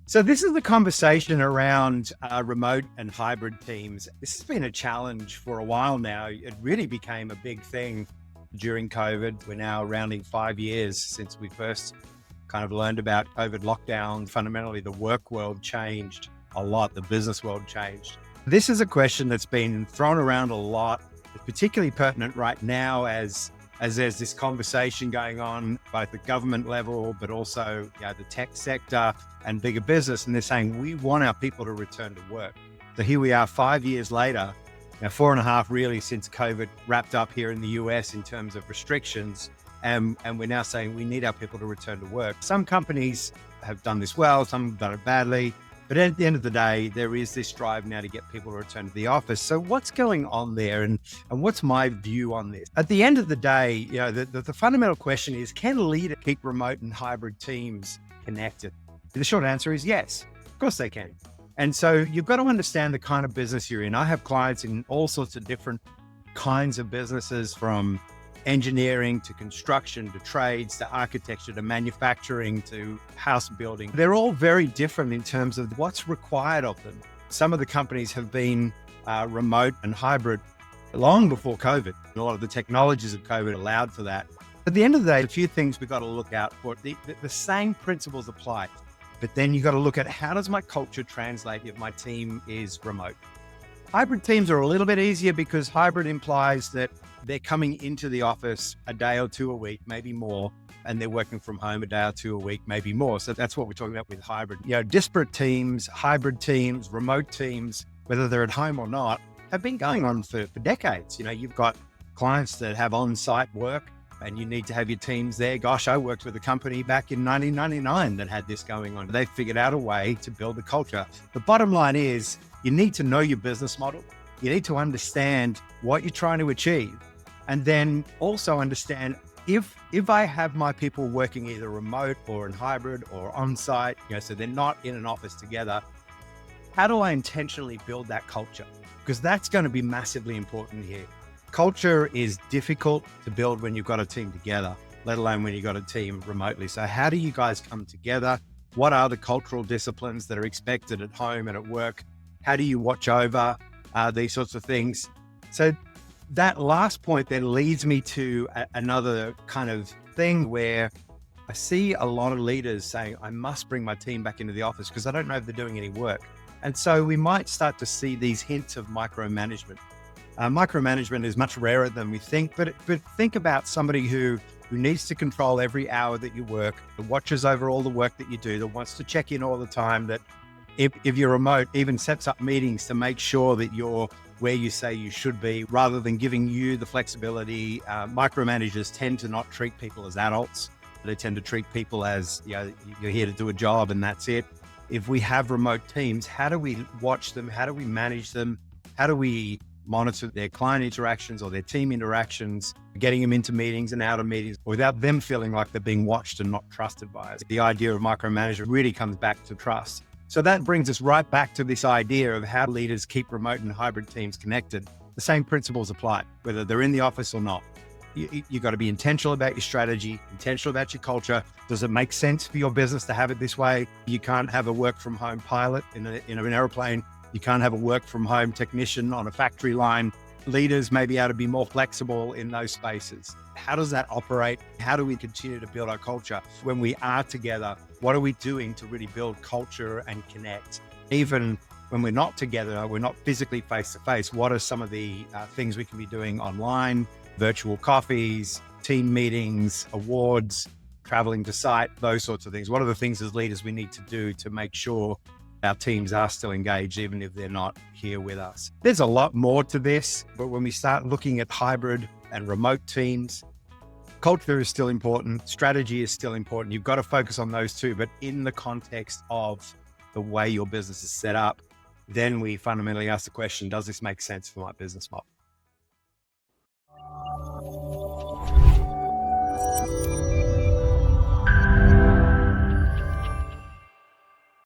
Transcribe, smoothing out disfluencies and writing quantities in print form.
So this is the conversation around remote and hybrid teams. This has been a challenge for a while now. It really became a big thing during COVID. We're now rounding 5 years since we first kind of learned about COVID lockdown. Fundamentally, the work world changed a lot. The business world changed. This is a question that's been thrown around a lot. It's particularly pertinent right now as there's this conversation going on both at government level, but also the tech sector and bigger business. And they're saying, we want our people to return to work. So here we are 5 years later, 4.5 really since COVID wrapped up here in the US in terms of restrictions. And we're now saying we need our people to return to work. Some companies have done this well, some have done it badly. But at the end of the day, there is this drive now to get people to return to the office. So what's going on there, and what's my view on this? At the end of the day, the fundamental question is, can leaders keep remote and hybrid teams connected? The short answer is yes, of course they can. And so you've got to understand the kind of business you're in. I have clients in all sorts of different kinds of businesses, from engineering to construction to trades to architecture to manufacturing to house building. They're all very different in terms of what's required of them. Some of the companies have been remote and hybrid long before COVID. A lot of the technologies of COVID allowed for that. At the end of the day, a few things we've got to look out for. The same principles apply, but then you've got to look at, how does my culture translate if my team is remote? Hybrid teams are a little bit easier because hybrid implies that they're coming into the office a day or two a week, maybe more, and they're working from home a day or two a week, maybe more. So that's what we're talking about with hybrid. Disparate teams, hybrid teams, remote teams, whether they're at home or not, have been going on for decades. You've got clients that have on-site work and you need to have your teams there. Gosh, I worked with a company back in 1999 that had this going on. They figured out a way to build a culture. The bottom line is, you need to know your business model. You need to understand what you're trying to achieve. And then also understand, if I have my people working either remote or in hybrid or on-site, so they're not in an office together, how do I intentionally build that culture? Because that's going to be massively important here. Culture is difficult to build when you've got a team together, let alone when you've got a team remotely. So how do you guys come together? What are the cultural disciplines that are expected at home and at work? How do you watch over these sorts of things? So that last point then leads me to another kind of thing where I see a lot of leaders saying, I must bring my team back into the office because I don't know if they're doing any work. And so we might start to see these hints of micromanagement. Micromanagement is much rarer than we think, but think about somebody who needs to control every hour that you work, that watches over all the work that you do, that wants to check in all the time, that if you're remote, even sets up meetings to make sure that you're where you say you should be, rather than giving you the flexibility. Micromanagers tend to not treat people as adults. They tend to treat people as, you're here to do a job and that's it. If we have remote teams, how do we watch them? How do we manage them? How do we monitor their client interactions or their team interactions, getting them into meetings and out of meetings without them feeling like they're being watched and not trusted by us? The idea of micromanagement really comes back to trust. So that brings us right back to this idea of how leaders keep remote and hybrid teams connected. The same principles apply, whether they're in the office or not. You've got to be intentional about your strategy, intentional about your culture. Does it make sense for your business to have it this way? You can't have a work from home pilot in an airplane. You can't have a work from home technician on a factory line. Leaders may be able to be more flexible in those spaces. How does that operate? How do we continue to build our culture when we are together? What are we doing to really build culture and connect? Even when we're not together, we're not physically face to face. What are some of the things we can be doing online? Virtual coffees, team meetings, awards, traveling to site, those sorts of things. What are the things as leaders we need to do to make sure our teams are still engaged, even if they're not here with us? There's a lot more to this, but when we start looking at hybrid and remote teams, culture is still important. Strategy is still important. You've got to focus on those two, but in the context of the way your business is set up, then we fundamentally ask the question, does this make sense for my business model?